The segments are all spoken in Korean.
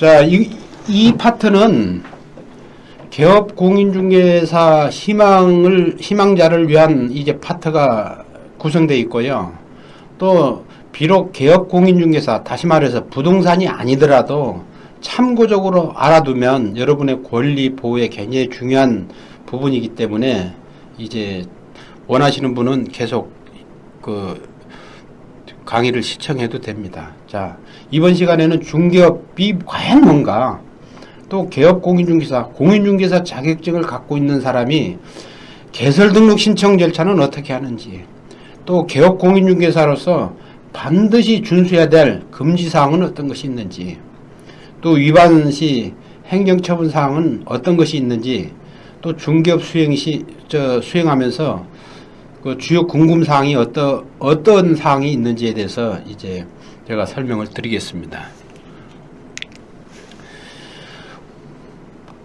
자, 이 파트는 개업 공인중개사 희망자를 위한 이제 파트가 구성되어 있고요. 또 비록 개업 공인중개사, 다시 말해서 부동산이 아니더라도 참고적으로 알아두면 여러분의 권리 보호에 굉장히 중요한 부분이기 때문에 이제 원하시는 분은 계속 그 강의를 시청해도 됩니다. 자, 이번 시간에는 중개업이 과연 뭔가, 또 개업 공인중개사 자격증을 갖고 있는 사람이 개설 등록 신청 절차는 어떻게 하는지, 또 개업 공인중개사로서 반드시 준수해야 될 금지사항은 어떤 것이 있는지, 또 위반 시 행정처분 사항은 어떤 것이 있는지, 또 중개업 수행하면서 그 주요 궁금사항이 어떤 사항이 있는지에 대해서 이제 제가 설명을 드리겠습니다.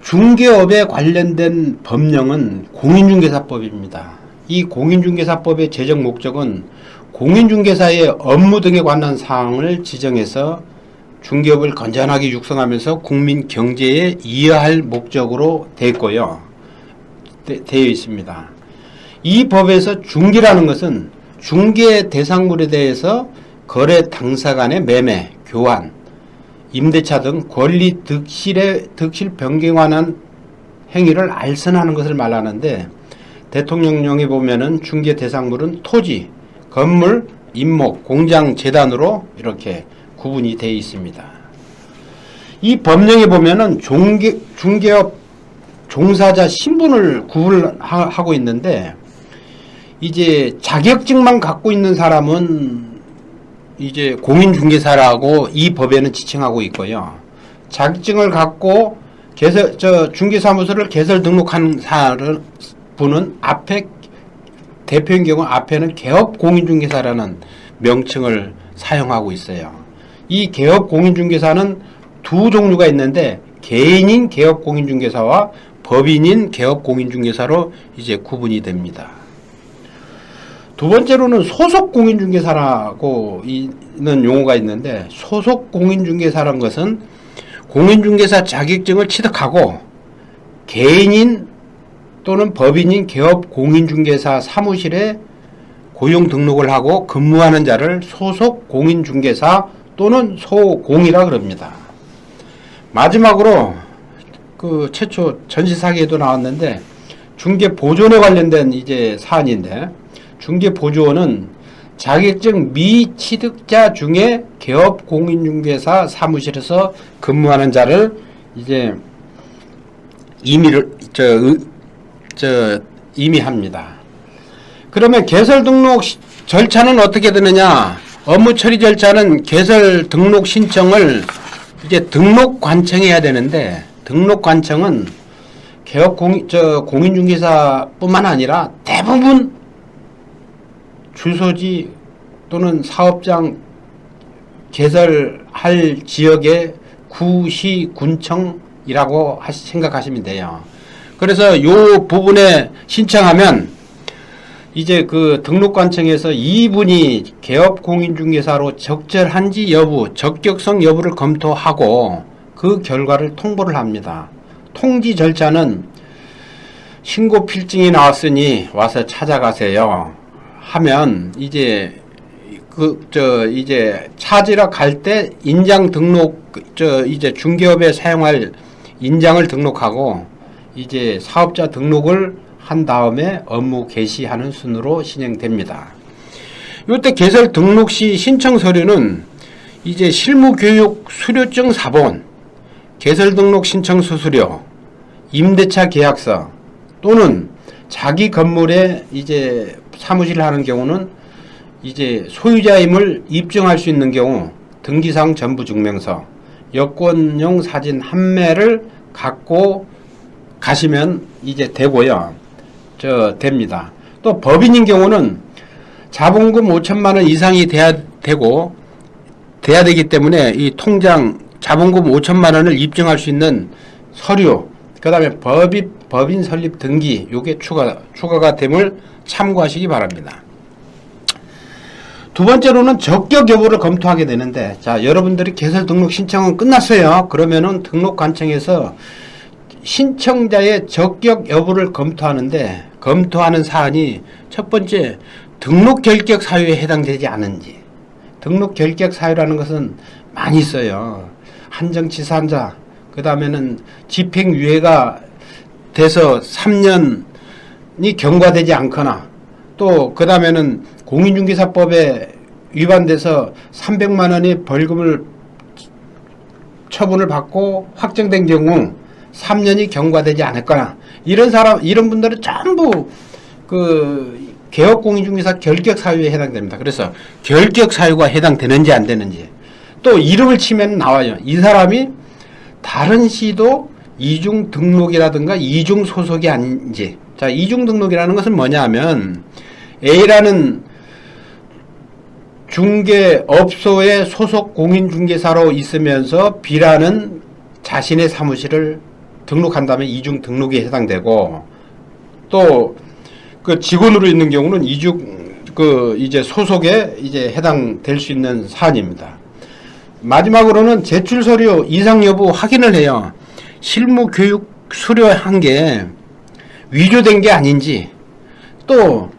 중개업에 관련된 법령은 공인중개사법입니다. 이 공인중개사법의 제정 목적은 공인중개사의 업무 등에 관한 사항을 지정해서 중개업을 건전하게 육성하면서 국민 경제에 이해할 목적으로 되어 있습니다. 이 법에서 중개라는 것은 중개 대상물에 대해서 거래 당사 간의 매매, 교환, 임대차 등 권리 득실 변경에 관한 행위를 알선하는 것을 말하는데, 대통령령에 보면은 중개 대상물은 토지, 건물, 임목, 공장, 재단으로 이렇게 구분이 되어 있습니다. 이 법령에 보면은 중개업 종사자 신분을 구분하고 있는데, 이제 자격증만 갖고 있는 사람은 이제 공인중개사라고 이 법에는 지칭하고 있고요. 자격증을 갖고 중개사무소를 개설 등록한 분은 앞에 대표인 경우 앞에는 개업 공인중개사라는 명칭을 사용하고 있어요. 이 개업 공인중개사는 두 종류가 있는데, 개인인 개업 공인중개사와 법인인 개업 공인중개사로 이제 구분이 됩니다. 두 번째로는 소속 공인중개사라고 있는 용어가 있는데, 소속 공인중개사라는 것은 공인중개사 자격증을 취득하고 개인인 또는 법인인 개업 공인중개사 사무실에 고용 등록을 하고 근무하는 자를 소속 공인중개사 또는 소공이라 그럽니다. 마지막으로 그 최초 전시사기에도 나왔는데, 중개보조원에 관련된 이제 사안인데, 중개보조원은 자격증 미취득자 중에 개업 공인중개사 사무실에서 근무하는 자를 이제 임의합니다. 그러면 개설 등록 절차는 어떻게 되느냐? 업무 처리 절차는 개설 등록 신청을 이제 등록관청해야 되는데, 등록관청은 개업 공인중개사뿐만 아니라 대부분 주소지 또는 사업장 개설할 지역의 구시 군청이라고 생각하시면 돼요. 그래서 이 부분에 신청하면 이제 그 등록관청에서 이분이 개업 공인중개사로 적절한지 여부, 적격성 여부를 검토하고 그 결과를 통보를 합니다. 통지 절차는 신고 필증이 나왔으니 와서 찾아가세요 하면 이제 이제 찾으러 갈 때 인장 등록, 이제 중개업에 사용할 인장을 등록하고 이제 사업자 등록을 한 다음에 업무 개시하는 순으로 진행됩니다. 이때 개설 등록 시 신청 서류는 이제 실무교육 수료증 사본, 개설 등록 신청 수수료, 임대차 계약서 또는 자기 건물에 이제 사무실을 하는 경우는 이제 소유자임을 입증할 수 있는 경우 등기상 전부증명서, 여권용 사진 한 매를 갖고 가시면 이제 되고요. 됩니다. 또 법인인 경우는 자본금 5천만 원 이상이 돼야 되기 때문에 이 통장 자본금 5천만 원을 입증할 수 있는 서류, 그 다음에 법인 설립 등기, 요게 추가가 됨을 참고하시기 바랍니다. 두 번째로는 적격 여부를 검토하게 되는데, 자, 여러분들이 개설 등록 신청은 끝났어요. 그러면은 등록관청에서 신청자의 적격 여부를 검토하는 사안이 첫 번째, 등록 결격 사유에 해당되지 않은지. 등록 결격 사유라는 것은 많이 있어요. 한정치사자, 그 다음에는 집행유예가 돼서 3년이 경과되지 않거나, 또 그 다음에는 공인중개사법에 위반돼서 300만 원의 벌금을 처분을 받고 확정된 경우 3년이 경과되지 않았거나, 이런 분들은 전부 그 개업공인중개사 결격 사유에 해당됩니다. 그래서 결격 사유가 해당되는지 안 되는지, 또 이름을 치면 나와요. 이 사람이 다른 시도 이중 등록이라든가 이중 소속이 아닌지. 자, 이중 등록이라는 것은 뭐냐 하면, A라는 중개업소의 소속 공인중개사로 있으면서 B라는 자신의 사무실을 등록한다면 이중 등록에 해당되고, 또 그 직원으로 있는 경우는 이제 소속에 이제 해당될 수 있는 사안입니다. 마지막으로는 제출 서류 이상 여부 확인을 해요. 실무 교육 수료한 게 위조된 게 아닌지, 또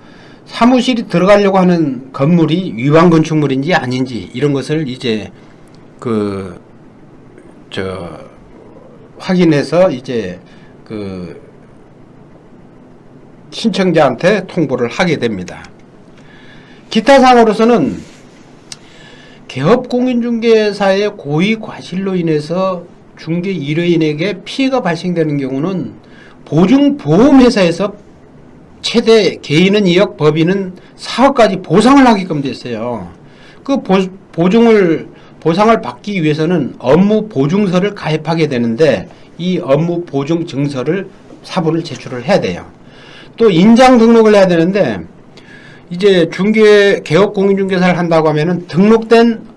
사무실이 들어가려고 하는 건물이 위반 건축물인지 아닌지, 이런 것을 이제 확인해서 이제 신청자한테 통보를 하게 됩니다. 기타 사항으로서는 개업공인중개사의 고의 과실로 인해서 중개 의뢰인에게 피해가 발생되는 경우는 보증보험회사에서 최대 개인은 2억, 법인은 4억까지 보상을 하게끔 됐어요. 그 보상을 받기 위해서는 업무보증서를 가입하게 되는데, 이 업무보증증서를 사본을 제출을 해야 돼요. 또 인장 등록을 해야 되는데, 이제 개업공인중개사를 한다고 하면은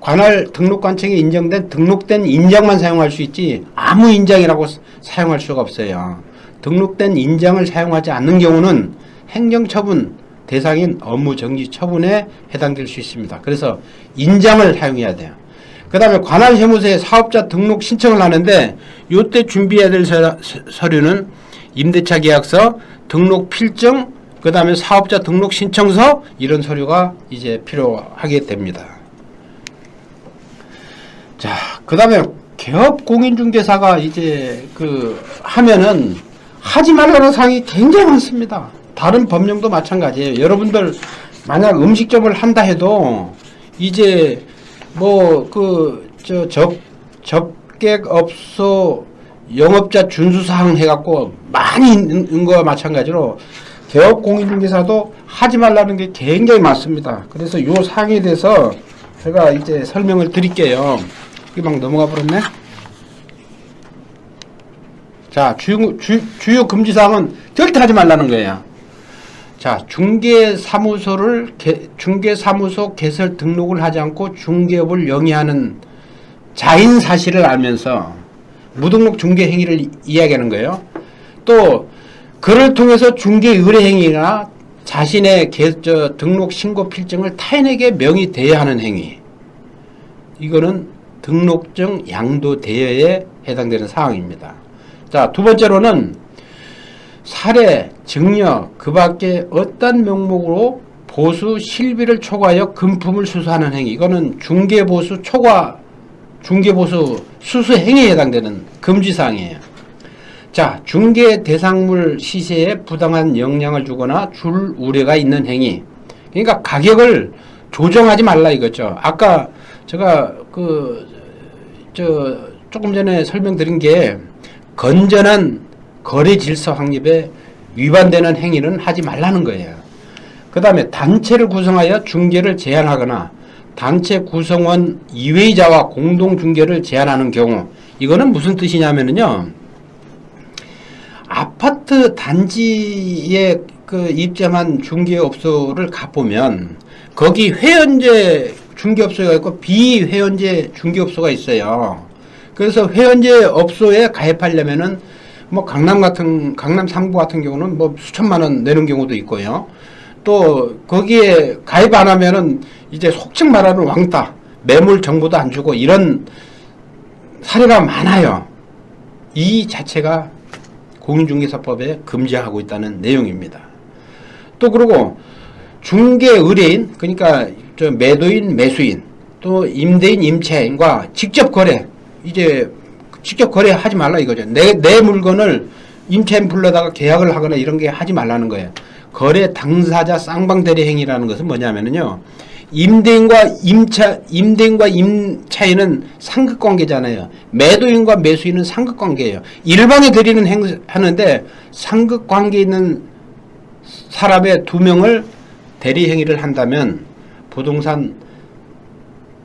관할 등록관청에 인정된 등록된 인장만 사용할 수 있지, 아무 인장이라고 사용할 수가 없어요. 등록된 인장을 사용하지 않는 경우는 행정처분 대상인 업무정지 처분에 해당될 수 있습니다. 그래서 인장을 사용해야 돼요. 그 다음에 관할 세무서에 사업자 등록 신청을 하는데, 이때 준비해야 될 서류는 임대차 계약서, 등록 필증, 그 다음에 사업자 등록 신청서, 이런 서류가 이제 필요하게 됩니다. 자, 그 다음에 개업공인중개사가 이제 하면은 하지 말라는 사항이 굉장히 많습니다. 다른 법령도 마찬가지예요. 여러분들 만약 음식점을 한다 해도 이제 접객업소 영업자 준수사항 해갖고 많이 있는 거와 마찬가지로 개업공인중개사도 하지 말라는 게 굉장히 많습니다. 그래서 이 사항에 대해서 제가 이제 설명을 드릴게요. 이게 막 넘어가 버렸네. 자, 주요 금지사항은 절대 하지 말라는 거예요. 자, 중개사무소 개설 등록을 하지 않고 중개업을 영위하는 자인 사실을 알면서 무등록 중개 행위를 이야기하는 거예요. 또 그를 통해서 중개 의뢰 행위나 자신의 등록 신고 필증을 타인에게 명의 대여하는 행위, 이거는 등록증 양도 대여에 해당되는 사항입니다. 자, 두 번째로는 사례, 증여, 그 밖에 어떤 명목으로 보수, 실비를 초과하여 금품을 수수하는 행위, 이거는 중개보수 수수 행위에 해당되는 금지사항이에요. 자, 중개 대상물 시세에 부당한 영향을 주거나 줄 우려가 있는 행위, 그러니까 가격을 조정하지 말라 이거죠. 아까 제가 조금 전에 설명드린 게 건전한 거래 질서 확립에 위반되는 행위는 하지 말라는 거예요. 그 다음에 단체를 구성하여 중개를 제한하거나 단체 구성원 이외의자와 공동 중개를 제한하는 경우, 이거는 무슨 뜻이냐면요, 아파트 단지에 입점한 중개업소를 가보면 거기 회원제 중개업소가 있고 비회원제 중개업소가 있어요. 그래서 회원제 업소에 가입하려면은 강남 3구 같은 경우는 수천만 원 내는 경우도 있고요. 또 거기에 가입 안 하면은 이제 속칭 말하는 왕따, 매물 정보도 안 주고 이런 사례가 많아요. 이 자체가 공인중개사법에 금지하고 있다는 내용입니다. 또 그리고 중개 의뢰인, 그러니까 저 매도인, 매수인, 또 임대인, 임차인과 직접 거래, 이제 직접 거래하지 말라 이거죠. 내 물건을 임차인 불러다가 계약을 하거나 이런 게 하지 말라는 거예요. 거래 당사자 쌍방대리 행위라는 것은 뭐냐면요. 임대인과 임차인은 상극관계잖아요. 매도인과 매수인은 상극관계예요. 일방에 대리는 하는데 상극관계에 있는 사람의 두 명을 대리 행위를 한다면 부동산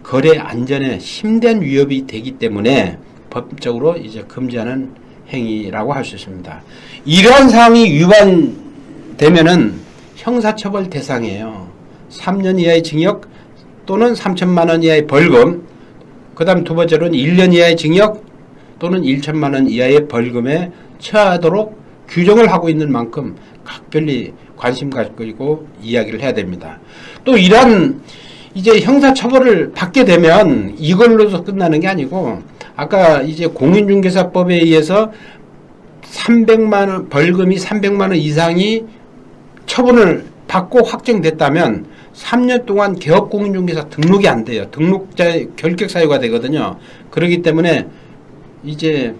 거래 안전에 심대한 위협이 되기 때문에 법적으로 이제 금지하는 행위라고 할 수 있습니다. 이러한 사항이 위반되면은 형사처벌 대상이에요. 3년 이하의 징역 또는 3천만 원 이하의 벌금, 그 다음 두 번째로는 1년 이하의 징역 또는 1천만 원 이하의 벌금에 처하도록 규정을 하고 있는 만큼 각별히 관심 가지고 이야기를 해야 됩니다. 또 이러한 이제 형사처벌을 받게 되면 이걸로서 끝나는 게 아니고 아까 이제 공인중개사법에 의해서 300만 원, 벌금이 300만 원 이상이 처분을 받고 확정됐다면 3년 동안 개업공인중개사 등록이 안 돼요. 등록자의 결격 사유가 되거든요. 그렇기 때문에 이제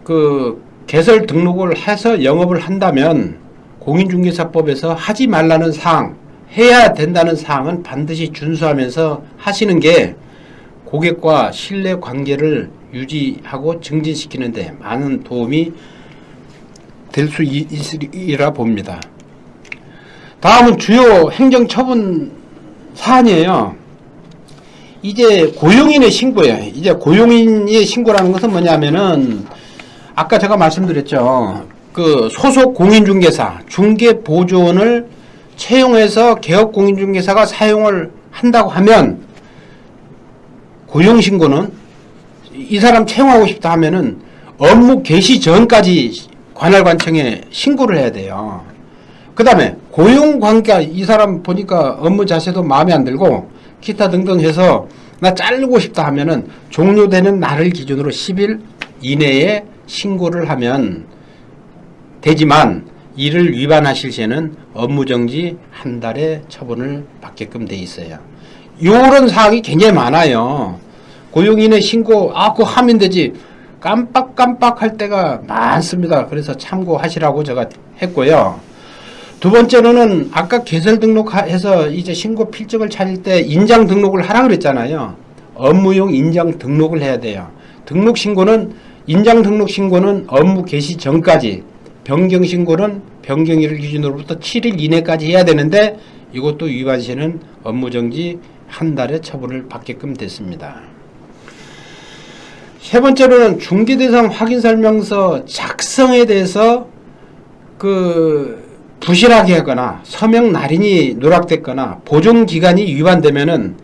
그 개설 등록을 해서 영업을 한다면 공인중개사법에서 하지 말라는 사항, 해야 된다는 사항은 반드시 준수하면서 하시는 게 고객과 신뢰 관계를 유지하고 증진시키는 데 많은 도움이 될 수 있으리라 봅니다. 다음은 주요 행정처분 사안이에요. 이제 고용인의 신고예요. 이제 고용인의 신고라는 것은 뭐냐면은 아까 제가 말씀드렸죠. 그 소속 공인중개사, 중개보조원을 채용해서 개업공인중개사가 사용을 한다고 하면 고용신고는 이 사람 채용하고 싶다 하면은 업무 개시 전까지 관할관청에 신고를 해야 돼요. 그 다음에 고용관계, 이 사람 보니까 업무 자세도 마음에 안 들고 기타 등등 해서 나 자르고 싶다 하면은 종료되는 날을 기준으로 10일 이내에 신고를 하면 되지만 이를 위반하실 시에는 업무정지 한 달의 처분을 받게끔 돼 있어요. 이런 사항이 굉장히 많아요. 고용인의 신고, 그거 하면 되지. 깜빡깜빡 할 때가 많습니다. 그래서 참고하시라고 제가 했고요. 두 번째로는 아까 개설 등록해서 이제 신고 필증을 찾을 때 인장 등록을 하라 그랬잖아요. 업무용 인장 등록을 해야 돼요. 등록 신고는 인장 등록 신고는 업무 개시 전까지, 변경 신고는 변경일을 기준으로부터 7일 이내까지 해야 되는데 이것도 위반 시에는 업무정지 한 달의 처분을 받게끔 됐습니다. 세 번째로는 중개대상 확인설명서 작성에 대해서 부실하게 하거나 서명 날인이 누락됐거나 보존기간이 위반되면은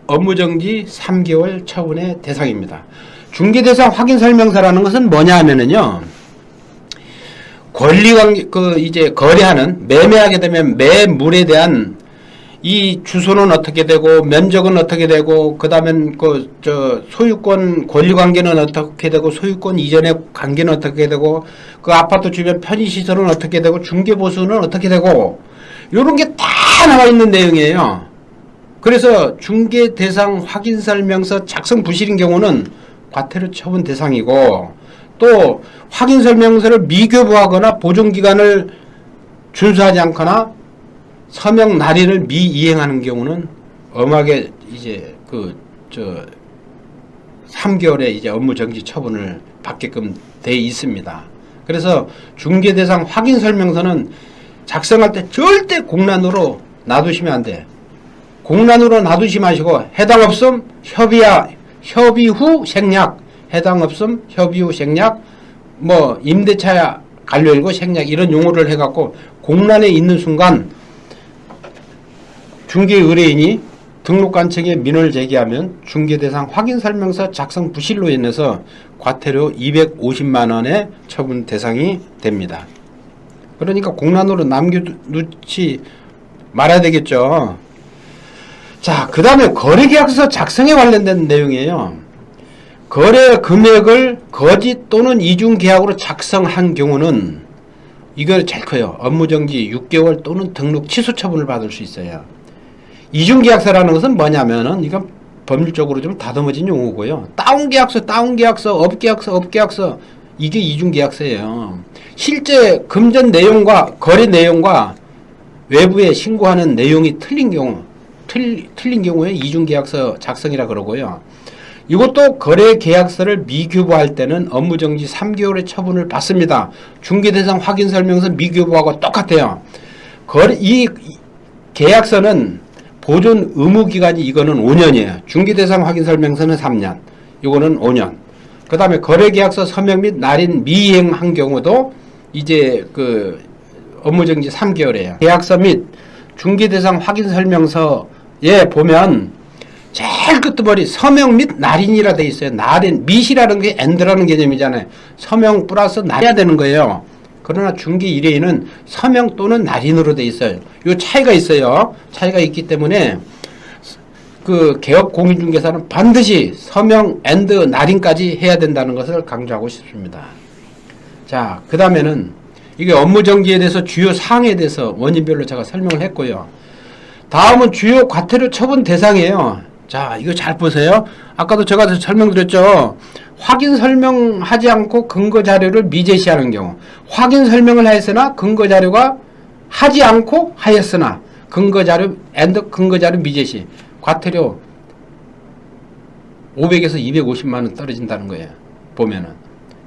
업무정지 3개월 처분의 대상입니다. 중개대상 확인설명서라는 것은 뭐냐 하면은요, 권리관계, 이제 거래하는, 매매하게 되면 매물에 대한 이 주소는 어떻게 되고, 면적은 어떻게 되고, 그 다음엔 소유권 권리관계는 어떻게 되고, 소유권 이전의 관계는 어떻게 되고, 그 아파트 주변 편의시설은 어떻게 되고, 중개보수는 어떻게 되고, 요런 게 다 나와 있는 내용이에요. 그래서 중개대상 확인설명서 작성 부실인 경우는 과태료 처분 대상이고, 또 확인설명서를 미교부하거나 보존기간을 준수하지 않거나 서명 날인을 미이행하는 경우는 엄하게 이제 3개월의 이제 업무정지 처분을 받게끔 돼 있습니다. 그래서 중개대상 확인설명서는 작성할 때 절대 공란으로 놔두시면 안 돼. 공란으로 놔두지 마시고 해당 없음 협의 후 생략, 해당 없음 협의 후 생략, 임대차 관료일고 생략 이런 용어를 해갖고 공란에 있는 순간 중개 의뢰인이 등록관청에 민원을 제기하면 중개대상 확인설명서 작성 부실로 인해서 과태료 250만 원의 처분 대상이 됩니다. 그러니까 공란으로 남겨놓지 말아야 되겠죠. 자, 그 다음에 거래계약서 작성에 관련된 내용이에요. 거래 금액을 거짓 또는 이중계약으로 작성한 경우는 이거 제일 커요. 업무정지 6개월 또는 등록 취소 처분을 받을 수 있어요. 이중계약서라는 것은 뭐냐면은 이건 법률적으로 좀 다듬어진 용어고요. 다운계약서, 업계약서 이게 이중계약서예요. 실제 금전 내용과 거래 내용과 외부에 신고하는 내용이 틀린 경우에 이중계약서 작성이라 그러고요. 이것도 거래계약서를 미교부할 때는 업무정지 3개월의 처분을 받습니다. 중개대상 확인설명서 미교부하고 똑같아요. 이 계약서는 보존 의무기간이 이거는 5년이에요. 중개대상 확인설명서는 3년, 이거는 5년. 그 다음에 거래계약서 서명 및 날인 미이행한 경우도 이제 그 업무정지 3개월이에요. 계약서 및 중개대상 확인설명서에 보면 제일 끝머리 서명 및 날인이라 돼 있어요. 날인, 밋이라는 게 엔드라는 개념이잖아요. 서명 플러스 날인해야 되는 거예요. 그러나 중개 1회에는 서명 또는 날인으로 돼 있어요. 이 차이가 있어요. 차이가 있기 때문에 그 개업 공인중개사는 반드시 서명 앤드 날인까지 해야 된다는 것을 강조하고 싶습니다. 자, 그 다음에는 이게 업무정지에 대해서 주요 사항에 대해서 원인별로 제가 설명을 했고요. 다음은 주요 과태료 처분 대상이에요. 자, 이거 잘 보세요. 아까도 제가 설명드렸죠. 확인 설명하지 않고 근거 자료를 미제시하는 경우, 확인 설명을 하였으나 근거 자료가 하지 않고 하였으나 근거 자료 미제시, 과태료 500에서 250만 원 떨어진다는 거예요. 보면은.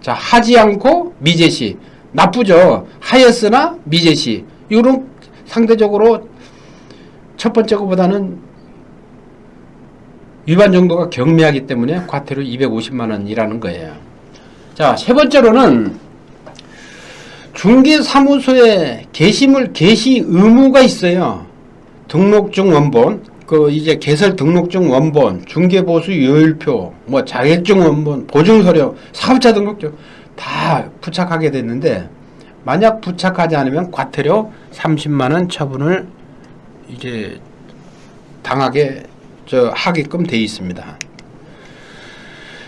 자, 하지 않고 미제시 나쁘죠. 하였으나 미제시, 이런 상대적으로 첫 번째 거보다는 위반 정도가 경미하기 때문에 과태료 250만 원이라는 거예요. 자, 세 번째로는 중개사무소에 게시물 게시 의무가 있어요. 등록증 원본, 이제 개설 등록증 원본, 중개보수 요율표, 자격증 원본, 보증서류, 사업자 등록증 다 부착하게 됐는데, 만약 부착하지 않으면 과태료 30만 원 처분을 이제 당하게 하게끔 되어 있습니다.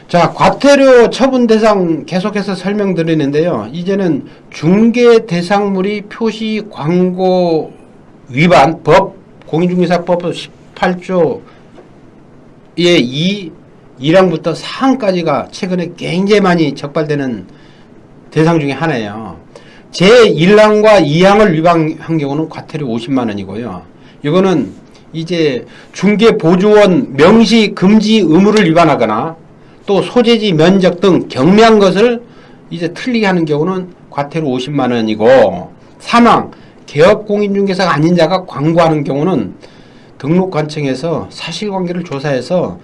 자, 과태료 처분 대상 계속해서 설명드리는데요. 이제는 중개 대상물이 표시 광고 위반 법, 공인중개사법 18조의 1항부터 4항까지가 최근에 굉장히 많이 적발되는 대상 중에 하나예요. 제1항과 2항을 위반한 경우는 과태료 50만 원이고요. 이거는 이제 중개보조원 명시 금지 의무를 위반하거나 또 소재지 면적 등 경미한 것을 이제 틀리게 하는 경우는 과태료 50만 원이고, 3항 개업공인중개사가 아닌 자가 광고하는 경우는 등록관청에서 사실관계를 조사해서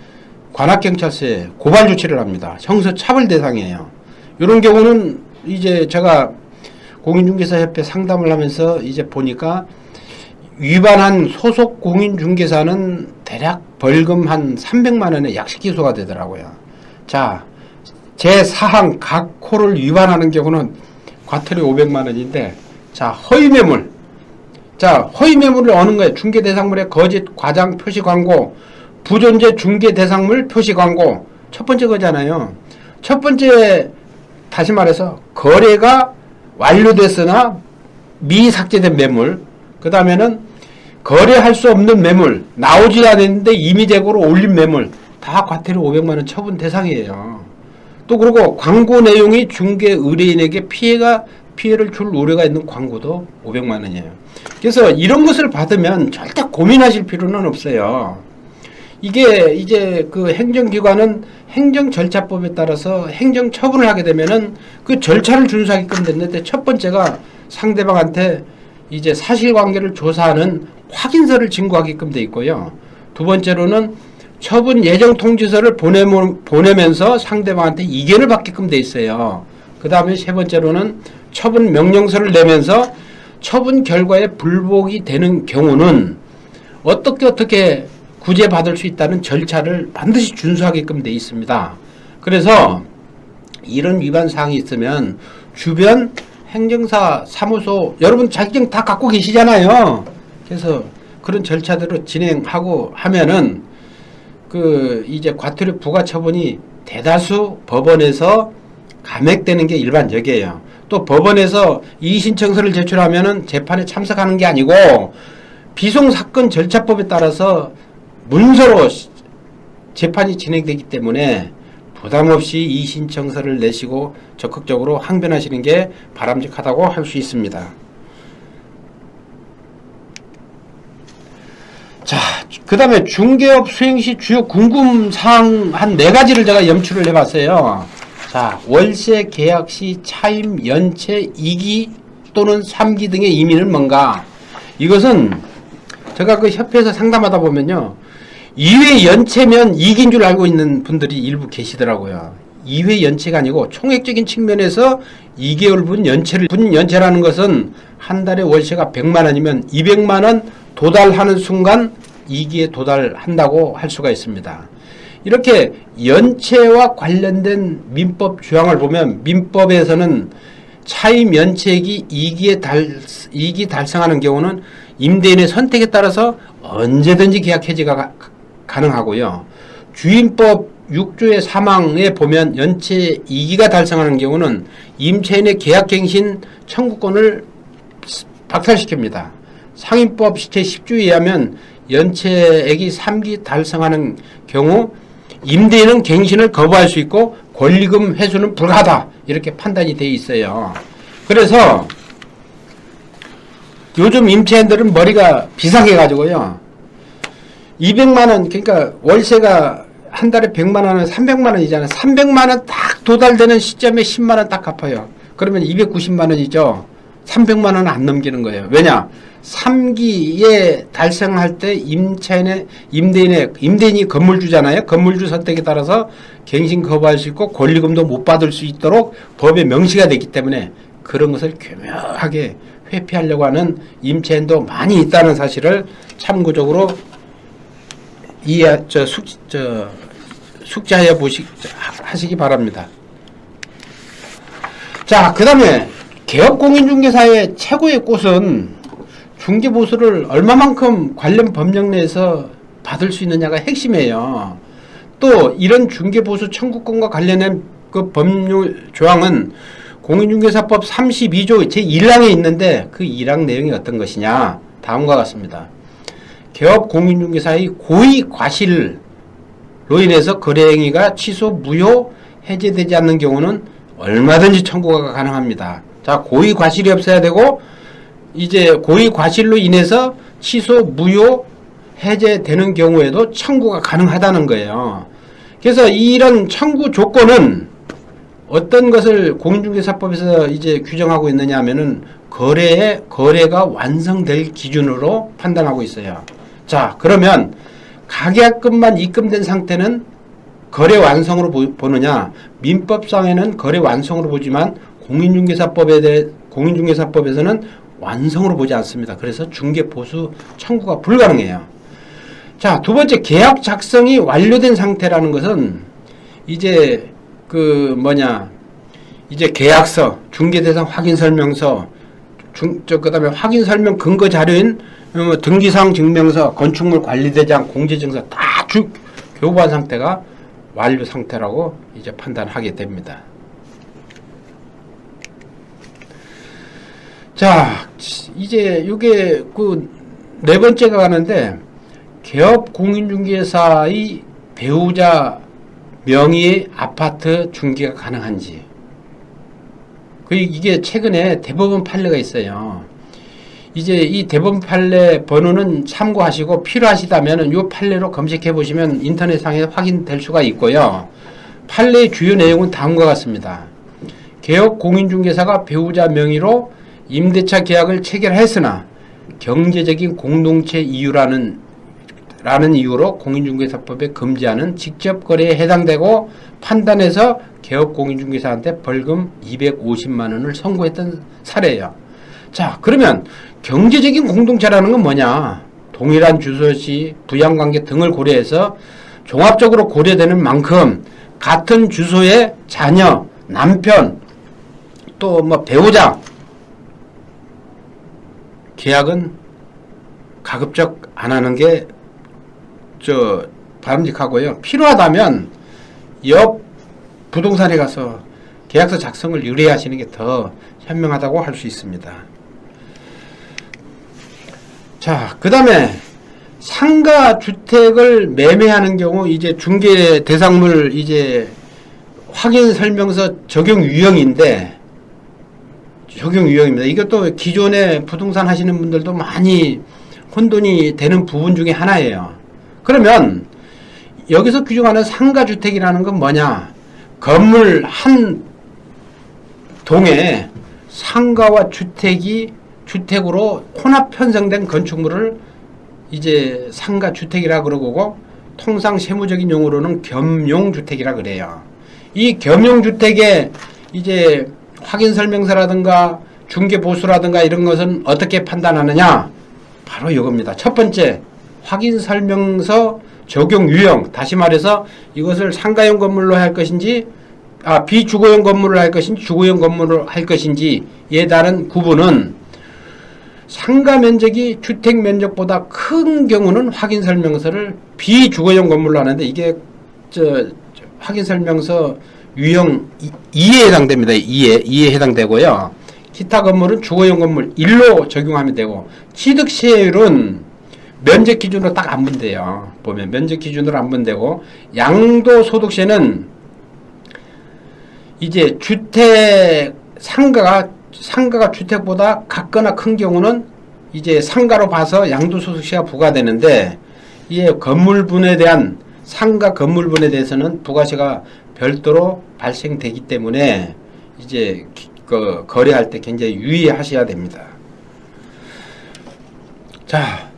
관악경찰서에 고발 조치를 합니다. 형사처벌 대상이에요. 이런 경우는 이제 제가 공인중개사협회 상담을 하면서 이제 보니까 위반한 소속 공인중개사는 대략 벌금 한 300만 원에 약식 기소가 되더라고요. 자, 제4항 각 호를 위반하는 경우는 과태료 500만 원인데, 자, 허위매물. 자, 허위매물을 어는 거예요. 중개대상물의 거짓 과장 표시 광고, 부존재 중개대상물 표시 광고. 첫 번째 거잖아요. 첫 번째, 다시 말해서 거래가 완료됐으나 미삭제된 매물, 그 다음에는 거래할 수 없는 매물, 나오지 않았는데 임의적으로 올린 매물, 다 과태료 500만 원 처분 대상이에요. 또 그리고 광고 내용이 중개 의뢰인에게 피해를 줄 우려가 있는 광고도 500만 원이에요. 그래서 이런 것을 받으면 절대 고민하실 필요는 없어요. 이게 이제 그 행정기관은 행정절차법에 따라서 행정처분을 하게 되면은 그 절차를 준수하게끔 됐는데, 첫 번째가 상대방한테 이제 사실관계를 조사하는 확인서를 진구하게끔 돼 있고요. 두 번째로는 처분 예정 통지서를 보내면서 상대방한테 이견을 받게끔 돼 있어요. 그 다음에 세 번째로는 처분 명령서를 내면서 처분 결과에 불복이 되는 경우는 어떻게 구제받을 수 있다는 절차를 반드시 준수하게끔 돼 있습니다. 그래서 이런 위반 사항이 있으면 주변 행정사 사무소 여러분 자격증 다 갖고 계시잖아요. 그래서 그런 절차대로 진행하고 하면은 그 이제 과태료 부과 처분이 대다수 법원에서 감액되는 게 일반적이에요. 또 법원에서 이의신청서를 제출하면은 재판에 참석하는 게 아니고 비송사건 절차법에 따라서 문서로 재판이 진행되기 때문에 부담없이 이의신청서를 내시고 적극적으로 항변하시는 게 바람직하다고 할 수 있습니다. 자, 그 다음에 중개업 수행시 주요 궁금사항 한 4가지를 제가 염출을 해봤어요. 자, 월세 계약 시 차임, 연체, 2기 또는 3기 등의 의미는 뭔가? 이것은 제가 그 협회에서 상담하다 보면요. 2회 연체면 2기인 줄 알고 있는 분들이 일부 계시더라고요. 2회 연체가 아니고 총액적인 측면에서 2개월 분 연체라는 것은 한 달에 월세가 100만 원이면 200만 원 도달하는 순간 2기에 도달한다고 할 수가 있습니다. 이렇게 연체와 관련된 민법 조항을 보면 민법에서는 차임 연체액이 2기 달성하는 경우는 임대인의 선택에 따라서 언제든지 계약 해지가 가능하고요. 주임법 6조의 사망에 보면 연체 2기가 달성하는 경우는 임차인의 계약갱신 청구권을 박탈시킵니다. 상임법 제10조에 의하면 연체액이 3기 달성하는 경우 임대인은 갱신을 거부할 수 있고 권리금 회수는 불가하다 이렇게 판단이 되어 있어요. 그래서 요즘 임차인들은 머리가 비상해가지고요. 200만원 그러니까 월세가 한 달에 100만원은 300만원이잖아요. 300만원 딱 도달되는 시점에 10만원 딱 갚아요. 그러면 290만원이죠. 300만원은 안 넘기는 거예요. 왜냐? 3기에 달성할 때 임대인이 건물주잖아요. 건물주 선택에 따라서 갱신 거부할 수 있고 권리금도 못 받을 수 있도록 법에 명시가 되기 때문에 그런 것을 교묘하게 회피하려고 하는 임차인도 많이 있다는 사실을 참고적으로 숙지하여 하시기 바랍니다. 자, 그 다음에 개업공인중개사의 최고의 꽃은 중개보수를 얼마만큼 관련 법령 내에서 받을 수 있느냐가 핵심이에요. 또 이런 중개보수 청구권과 관련된 그 법률 조항은 공인중개사법 32조 제1항에 있는데 그 1항 내용이 어떤 것이냐 다음과 같습니다. 개업공인중개사의 고의 과실로 인해서 거래행위가 취소, 무효, 해제되지 않는 경우는 얼마든지 청구가 가능합니다. 자, 고의 과실이 없어야 되고 이제 고의 과실로 인해서 취소, 무효, 해제되는 경우에도 청구가 가능하다는 거예요. 그래서 이런 청구 조건은 어떤 것을 공인중개사법에서 이제 규정하고 있느냐 하면은 거래가 완성될 기준으로 판단하고 있어요. 자, 그러면 가계약금만 입금된 상태는 거래 완성으로 보느냐? 민법상에는 거래 완성으로 보지만 공인중개사법에서는 완성으로 보지 않습니다. 그래서 중개보수 청구가 불가능해요. 자, 두 번째 계약 작성이 완료된 상태라는 것은 이제 이제 계약서, 중개대상 확인설명서, 그다음에 확인설명 근거 자료인 등기사항 증명서, 건축물 관리대장, 공제증서 다 교부한 상태가 완료 상태라고 이제 판단하게 됩니다. 자, 이제 이게 네 번째가 가는데 개업 공인중개사의 배우자 명의의 아파트 중개가 가능한지. 이게 최근에 대법원 판례가 있어요. 이제 이 대법원 판례 번호는 참고하시고 필요하시다면 이 판례로 검색해 보시면 인터넷상에 확인될 수가 있고요. 판례의 주요 내용은 다음과 같습니다. 개업 공인중개사가 배우자 명의로 임대차 계약을 체결했으나 경제적인 공동체 이유라는 이유로 공인중개사법에 금지하는 직접 거래에 해당되고 판단해서 개업 공인중개사한테 벌금 250만 원을 선고했던 사례예요. 자, 그러면 경제적인 공동체라는 건 뭐냐? 동일한 주소지, 부양관계 등을 고려해서 종합적으로 고려되는 만큼 같은 주소의 자녀, 남편, 또 배우자 계약은 가급적 안 하는 게 바람직하고요. 필요하다면 옆 부동산에 가서 계약서 작성을 의뢰하시는 게 더 현명하다고 할 수 있습니다. 자, 그 다음에 상가 주택을 매매하는 경우 이제 중개 대상물 이제 확인 설명서 적용 유형입니다. 이것도 기존에 부동산 하시는 분들도 많이 혼돈이 되는 부분 중에 하나예요. 그러면 여기서 규정하는 상가주택이라는 건 뭐냐? 건물 한 동에 상가와 주택으로 혼합 편성된 건축물을 이제 상가주택이라 그러고, 통상 세무적인 용어로는 겸용주택이라 그래요. 이 겸용주택의 이제 확인설명서라든가 중개보수라든가 이런 것은 어떻게 판단하느냐? 바로 이겁니다. 첫 번째, 확인설명서 적용 유형. 다시 말해서 이것을 상가용 건물로 할 것인지 비주거용 건물을 할 것인지 주거용 건물을 할 것인지에 따른 구분은 상가 면적이 주택 면적보다 큰 경우는 확인설명서를 비주거용 건물로 하는데, 이게 확인설명서 유형 2에 해당됩니다. 2에 해당되고요. 기타 건물은 주거용 건물 1로 적용하면 되고, 취득세율은 면적 기준으로 딱 안 분대요. 보면 면적 기준으로 안 분되고, 양도소득세는 이제 상가가 주택보다 같거나 큰 경우는 이제 상가로 봐서 양도소득세가 부과되는데, 이게 건물분에 대한 상가 건물분에 대해서는 부가세가 별도로 발생되기 때문에 이제 거래할 때 굉장히 유의하셔야 됩니다. 자,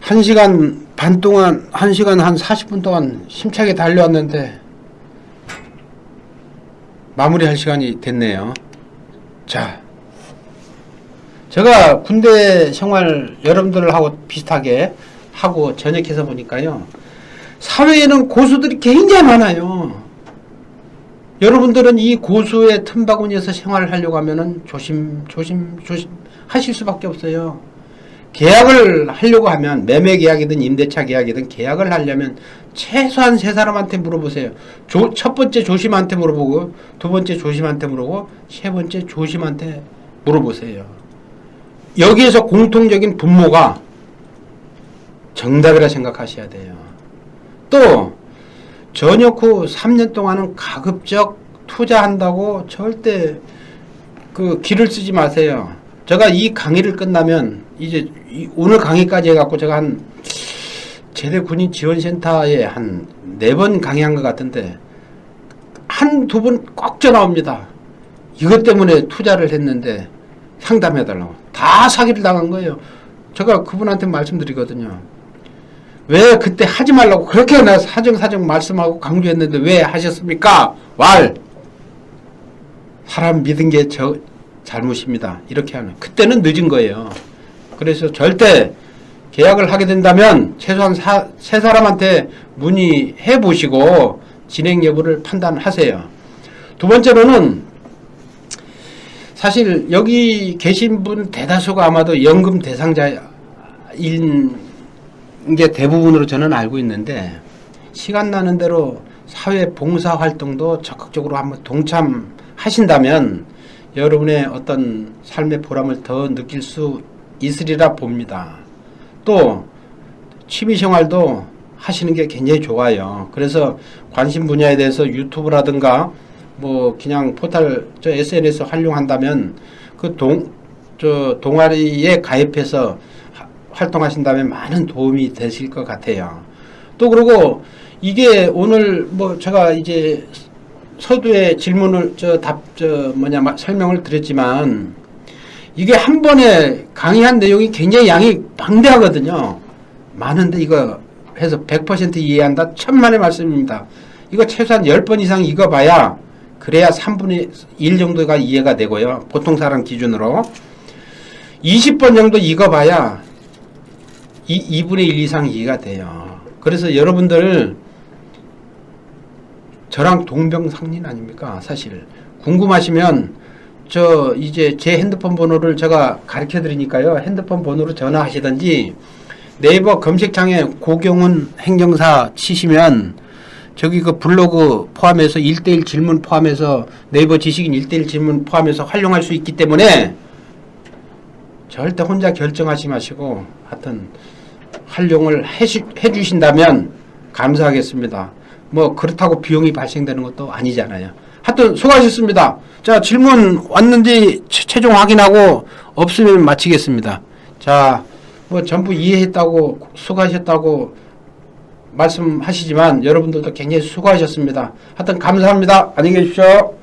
1시간 반 동안, 1시간 한 40분 동안 힘차게 달려왔는데 마무리할 시간이 됐네요. 자, 제가 군대 생활 여러분들하고 비슷하게 하고 전역해서 보니까요, 사회에는 고수들이 굉장히 많아요. 여러분들은 이 고수의 틈바구니에서 생활을 하려고 하면은 조심 하실 수밖에 없어요. 계약을 하려고 하면, 매매 계약이든 임대차 계약이든 계약을 하려면 최소한 3사람한테 물어보세요. 첫 번째 조심한테 물어보고, 두 번째 조심한테 물어보고, 세 번째 조심한테 물어보세요. 여기에서 공통적인 분모가 정답이라 생각하셔야 돼요. 또 전역 후 3년 동안은 가급적 투자한다고 절대 길을 쓰지 마세요. 제가 이 강의를 끝나면 이제 오늘 강의까지 해갖고 제가 한 제대 군인 지원센터에 한 4번 강의한 것 같은데 한두 번 꼭 전화 옵니다. 이것 때문에 투자를 했는데 상담해달라고. 다 사기를 당한 거예요. 제가 그분한테 말씀드리거든요. 왜 그때 하지 말라고 그렇게 나 사정 말씀하고 강조했는데 왜 하셨습니까? 사람 믿은 게 잘못입니다. 이렇게 하는. 그때는 늦은 거예요. 그래서 절대 계약을 하게 된다면 최소한 3사람한테 문의해 보시고 진행 여부를 판단하세요. 두 번째로는 사실 여기 계신 분 대다수가 아마도 연금 대상자인 게 대부분으로 저는 알고 있는데, 시간 나는 대로 사회 봉사 활동도 적극적으로 한번 동참하신다면 여러분의 어떤 삶의 보람을 더 느낄 수 있으리라 봅니다. 또 취미생활도 하시는 게 굉장히 좋아요. 그래서 관심 분야에 대해서 유튜브라든가 그냥 포털 SNS 활용한다면 동아리에 가입해서 활동하신다면 많은 도움이 되실 것 같아요. 또 그리고 이게 오늘 제가 이제 서두에 질문을 설명을 드렸지만, 이게 한 번에 강의한 내용이 굉장히 양이 방대하거든요. 많은데 이거 해서 100% 이해한다? 천만의 말씀입니다. 이거 최소한 10번 이상 읽어봐야 그래야 3분의 1 정도가 이해가 되고요. 보통 사람 기준으로 20번 정도 읽어봐야 2분의 1 이상 이해가 돼요. 그래서 여러분들 저랑 동병상린 아닙니까? 사실 궁금하시면 저 이제 제 핸드폰 번호를 제가 가르쳐 드리니까요. 핸드폰 번호로 전화하시든지 네이버 검색창에 고경훈 행정사 치시면 저기 그 블로그 포함해서 1대1 질문 포함해서 네이버 지식인 1대1 질문 포함해서 활용할 수 있기 때문에 절대 혼자 결정하지 마시고 하여튼 활용을 해주신다면 감사하겠습니다. 뭐 그렇다고 비용이 발생되는 것도 아니잖아요. 하여튼 수고하셨습니다. 자, 질문 왔는지 최종 확인하고 없으면 마치겠습니다. 자, 뭐 전부 이해했다고 수고하셨다고 말씀하시지만 여러분들도 굉장히 수고하셨습니다. 하여튼 감사합니다. 안녕히 계십시오.